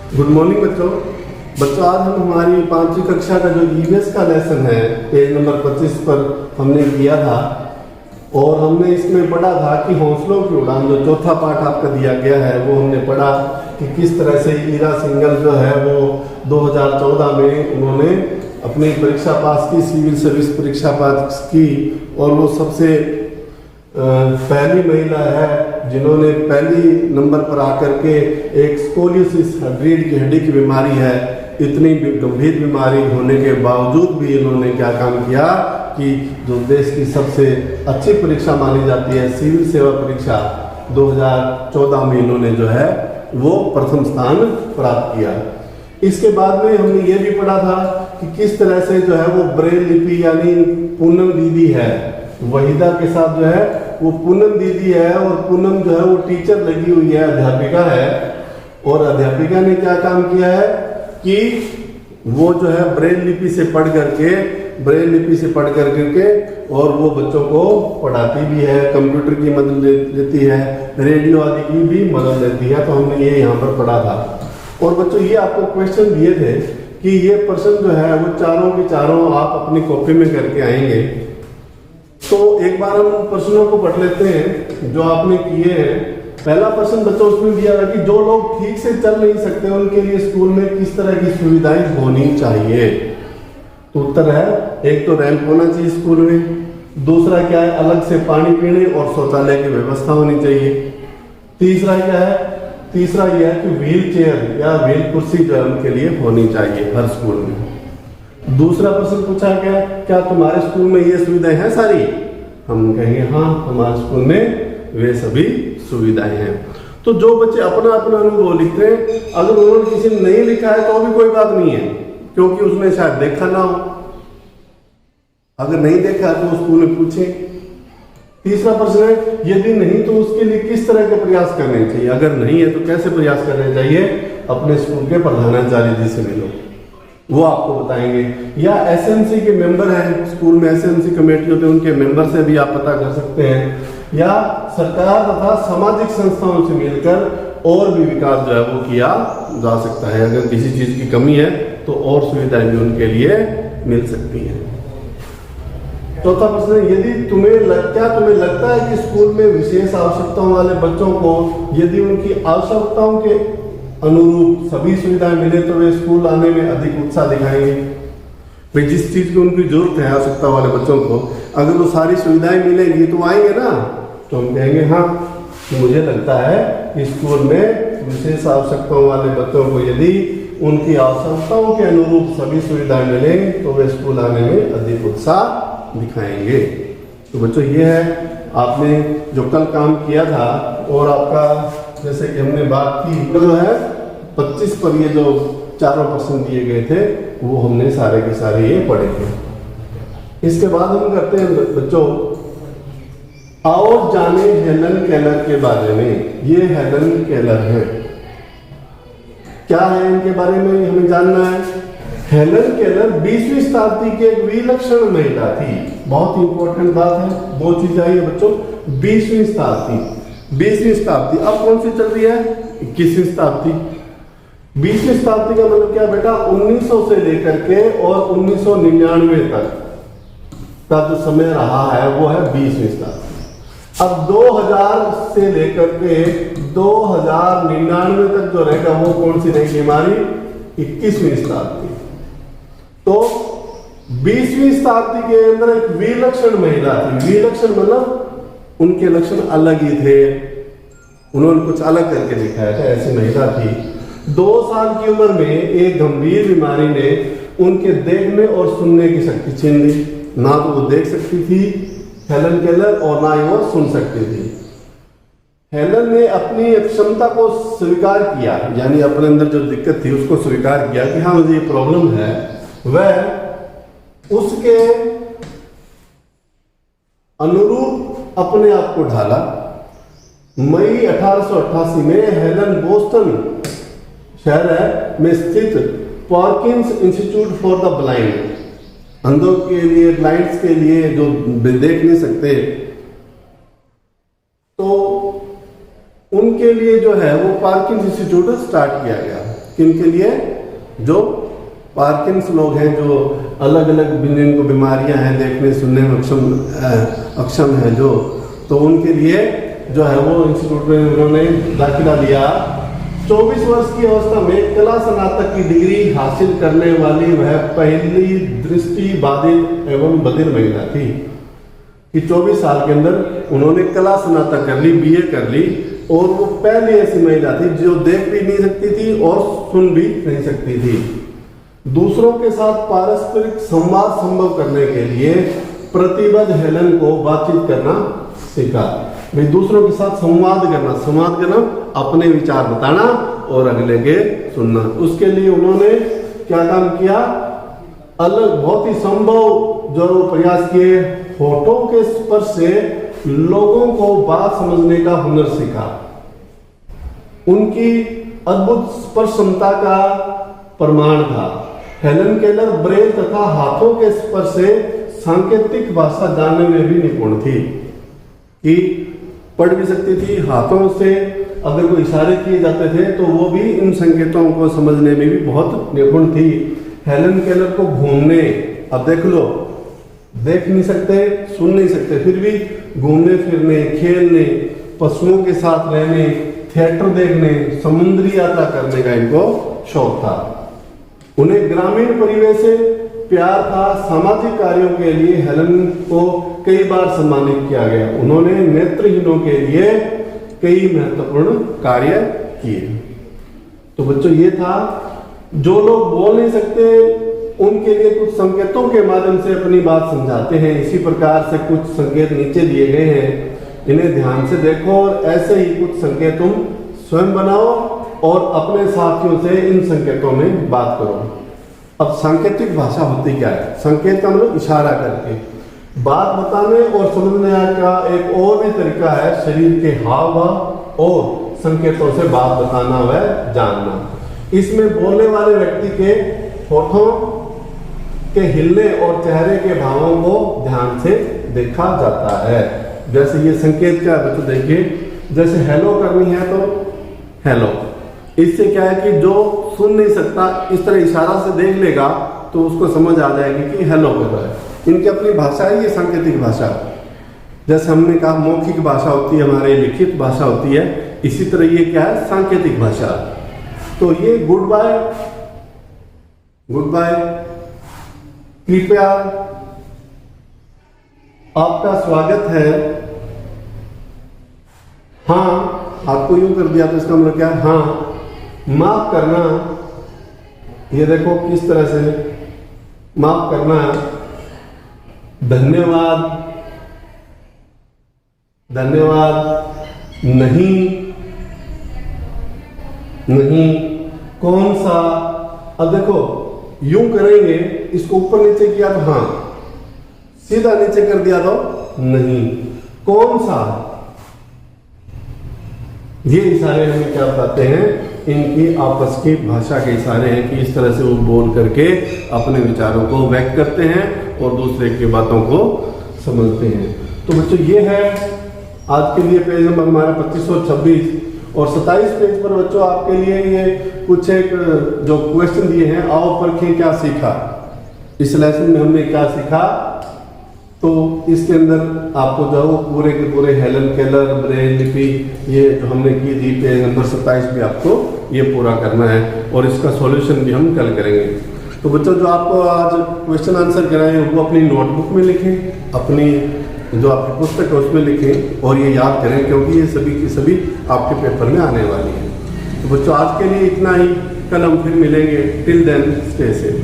Good morning बच्चों आज हम हमारी 5वीं कक्षा का जो ईवीएस का लेसन है पेज नंबर 25 पर हमने किया था और हमने इसमें पढ़ा था कि हौसलों की उड़ान जो चौथा पाठ आपका दिया गया है वो हमने पढ़ा कि किस तरह से ईरा सिंघल जो है वो 2014 में उन्होंने अपनी परीक्षा पास की, सिविल सर्विस परीक्षा पास की और वो सबसे पहली महिला है जिन्होंने पहली नंबर पर आकर के एक स्कोलियोसिस रीढ़ की हड्डी की बीमारी है, इतनी गंभीर बीमारी होने के बावजूद भी इन्होंने क्या काम किया कि जो देश की सबसे अच्छी परीक्षा मानी जाती है सिविल सेवा परीक्षा 2014 में इन्होंने जो है वो प्रथम स्थान प्राप्त किया। इसके बाद में हमने ये भी पढ़ा था कि किस तरह से जो है वो ब्रेल लिपि यानी पूनम दीदी है, वहीदा के साथ जो है वो पूनम दीदी है और पूनम जो है वो टीचर लगी हुई है, अध्यापिका है और अध्यापिका ने क्या काम किया है कि वो जो है ब्रेल लिपि से पढ़ करके और वो बच्चों को पढ़ाती भी है, कंप्यूटर की मदद लेती है, रेडियो आदि की भी मदद लेती है। तो हमने ये यहाँ पर पढ़ा था और बच्चों ये आपको क्वेश्चन दिए थे कि ये प्रश्न जो है वो चारों के चारों आप अपनी कॉपी में करके आएंगे। तो एक बार हम प्रश्नों को पढ़ लेते हैं जो आपने किए हैं। पहला प्रश्न बच्चों उसमें दिया है कि जो लोग ठीक से चल नहीं सकते उनके लिए स्कूल में किस तरह की सुविधाएं होनी चाहिए। तो उत्तर है एक तो रैंप होना चाहिए स्कूल में, दूसरा क्या है अलग से पानी पीने और शौचालय की व्यवस्था होनी चाहिए, तीसरा क्या है, तीसरा यह है कि व्हील चेयर या व्हील कुर्सी जो है उनके लिए होनी चाहिए हर स्कूल में। दूसरा प्रश्न पूछा गया क्या तुम्हारे स्कूल में ये सुविधाएं हैं सारी, हम कहेंगे हाँ हमारे स्कूल में वे सभी सुविधाएं हैं। तो जो बच्चे अपना अपना अनुभव लिखते हैं, अगर उन्होंने किसी ने नहीं लिखा है तो भी कोई बात नहीं है क्योंकि उसने शायद देखा ना हो, अगर नहीं देखा तो स्कूल में पूछे। तीसरा प्रश्न है यदि नहीं तो उसके लिए किस तरह के प्रयास करने चाहिए, अगर नहीं है तो कैसे प्रयास करने चाहिए, अपने स्कूल के प्रधानाचार्य जी से मिलो, वो आपको बताएंगे। या एसएमसी के मेंबर हैं, स्कूल में एसएमसी कमेटी होते हैं उनके मेंबर से भी आप पता कर सकते हैं, या सरकार तथा सामाजिक संस्थाओं से मिलकर और भी विकास जो है वो किया जा सकता है। अगर किसी चीज की कमी है तो और सुविधाएं भी उनके लिए मिल सकती हैं। चौथा प्रश्न यदि तुम्हें लगता है कि स्कूल में विशेष आवश्यकताओं वाले बच्चों को यदि उनकी आवश्यकताओं के अनुरूप सभी सुविधाएं मिले तो वे स्कूल आने में अधिक उत्साह दिखाएंगे। भाई जिस चीज की उनकी जरूरत है आवश्यकता वाले बच्चों को, अगर वो सारी सुविधाएं मिलेंगी तो आएंगे ना, तो हम कहेंगे हाँ मुझे लगता है कि स्कूल में विशेष आवश्यकताओं वाले बच्चों को यदि उनकी आवश्यकताओं के अनुरूप सभी सुविधाएं मिले तो वे स्कूल आने में अधिक उत्साह दिखाएंगे। तो बच्चों ये है आपने जो कल काम किया था और आपका जैसे कि हमने बात की जो है 25 पर ये जो चारों प्रश्न दिए गए थे वो हमने सारे के सारे ये पढ़े थे। इसके बाद हम करते हैं बच्चों आओ जाने हेलन केलर के बारे में। ये हेलन केलर है, क्या है इनके बारे में हमें जानना है। हेलन केलर 20वीं शताब्दी की एक विलक्षण महिला थी। बहुत इंपॉर्टेंट बात है, दो चीज आई है बच्चों, 20वीं शताब्दी अब कौन सी चल रही है, 21वीं शताब्दी। 20वीं शताब्दी का मतलब क्या बेटा, 1900 से लेकर के और 1999 तक का जो समय रहा है वो है 20वीं शताब्दी। अब 2000 से लेकर के 2099 तक जो रहेगा वो कौन सी रहेगी हमारी 21वीं शताब्दी। तो 20वीं शताब्दी के अंदर एक विलक्षण महिला थी। विलक्षण मतलब उनके लक्षण अलग ही थे, उन्होंने कुछ अलग करके दिखाया था, ऐसी महिला थी। 2 साल की उम्र में एक गंभीर बीमारी ने उनके देखने और सुनने की शक्ति छीन ली। ना तो वो देख सकती थी हेलन केलर और ना ही वो सुन सकती थी। हेलन ने अपनी क्षमता को स्वीकार किया, यानी अपने अंदर जो दिक्कत थी उसको स्वीकार किया कि हाँ मुझे ये प्रॉब्लम है। वह उसके अनुरूप अपने आप को ढाला। मई 1888 में हेलन बोस्टन शहर है में स्थित Perkins institute for the blind, अंधों के लिए, ब्लाइंड्स के लिए जो देख नहीं सकते, तो उनके लिए जो है वो पार्किंस इंस्टीट्यूट स्टार्ट किया गया। किनके लिए? जो पार्किंस लोग हैं, जो अलग अलग जिनको बीमारियां हैं, देखने सुनने में अक्षम है जो, तो उनके लिए जो है वो इंस्टीट्यूट में उन्होंने दाखिला लिया। 24 वर्ष की अवस्था में कला स्नातक की डिग्री हासिल करने वाली वह पहली दृष्टि बाधित एवं बधिर महिला थी कि 24 साल के अंदर उन्होंने कला स्नातक कर ली, बीए कर ली, और वो पहली ऐसी महिला थी जो देख भी नहीं सकती थी और सुन भी नहीं सकती थी। दूसरों के साथ पारस्परिक संवाद संभव करने के लिए प्रतिबद्ध हेलन को बातचीत करना सीखा। भाई दूसरों के साथ संवाद करना, अपने विचार बताना और अगले के सुनना। उसके लिए उन्होंने क्या काम किया? अलग बहुत ही संभव जो प्रयास किए, होठों के स्पर्श से लोगों को बात समझने का हुनर सीखा। उनकी अद्भुत स्पर्श क्षमता का प्रमाण था। हेलन केलर ब्रेल तथा हाथों के स्पर्श से सांकेतिक भाषा जानने में भी निपुण थी, कि पढ़ भी सकती थी, हाथों से अगर कोई इशारे किए जाते थे तो वो भी इन संकेतों को समझने में भी बहुत निपुण थी। हेलन केलर को घूमने, अब देख लो, देख नहीं सकते, सुन नहीं सकते, फिर भी घूमने फिरने, खेलने, पशुओं के साथ रहने, थिएटर देखने, समुद्री यात्रा करने का इनको शौक था। उन्हें ग्रामीण परिवेश से प्यार था। सामाजिक कार्यों के लिए हेलन को कई बार सम्मानित किया गया। उन्होंने नेत्रहीनों के लिए कई महत्वपूर्ण कार्य किए। तो बच्चों ये था, जो लोग बोल नहीं सकते उनके लिए कुछ संकेतों के माध्यम से अपनी बात समझाते हैं। इसी प्रकार से कुछ संकेत नीचे दिए गए हैं, इन्हें ध्यान से देखो और ऐसे ही कुछ संकेत तुम स्वयं बनाओ और अपने साथियों से इन संकेतों में बात करो। अब सांकेतिक भाषा होती क्या है? संकेत का मतलब इशारा करके बात बताने और समझने का एक और भी तरीका है शरीर के हाव भाव और संकेतों से बात बताना व जानना। इसमें बोलने वाले व्यक्ति के होठों के हिलने और चेहरे के भावों को ध्यान से देखा जाता है। जैसे ये संकेत क्या है बच्चों, देखिए, जैसे हेलो करनी है तो हेलो, इससे क्या है कि जो सुन नहीं सकता इस तरह इशारा से देख लेगा तो उसको समझ आ जाएगी कि हेलो कर रहा है। इनकी अपनी भाषा है, ये सांकेतिक भाषा। जैसे हमने कहा मौखिक भाषा होती है, हमारे लिखित भाषा होती है, इसी तरह ये क्या है? सांकेतिक भाषा। तो ये गुड बाय, गुड बाय, कृपया, आपका स्वागत है, हाँ, आपको यूं कर दिया तो इसका मतलब क्या है? हाँ, माफ करना, ये देखो किस तरह से माफ करना, धन्यवाद, धन्यवाद, नहीं, नहीं, कौन सा। अब देखो यूं करेंगे, इसको ऊपर नीचे किया तो हाँ, सीधा नीचे कर दिया तो नहीं, कौन सा। ये इशारे हमें क्या बताते हैं? इनकी आपस की भाषा के इशारे हैं कि इस तरह से वो बोल करके अपने विचारों को व्यक्त करते हैं और दूसरे की बातों को समझते हैं। तो बच्चों ये है आज के लिए पेज नंबर हमारा 2526 और 27 पेज पर बच्चों आपके लिए ये कुछ एक जो क्वेश्चन दिए हैं, आओ परखें क्या सीखा। इस लेसन में हमने क्या सीखा, तो इसके अंदर आपको जो पूरे के पूरे हेलन केलर ब्रेल लिपि ये जो हमने की थी पेज नंबर 27 भी आपको ये पूरा करना है और इसका सॉल्यूशन भी हम कल करेंगे। तो बच्चों जो आपको आज क्वेश्चन आंसर कराए वो अपनी नोटबुक में लिखें, अपनी जो आपकी पुस्तक है उसमें लिखें और ये याद करें क्योंकि ये सभी की सभी आपके पेपर में आने वाली है। तो बच्चों आज के लिए इतना ही, कल हम फिर मिलेंगे। Till then stay safe.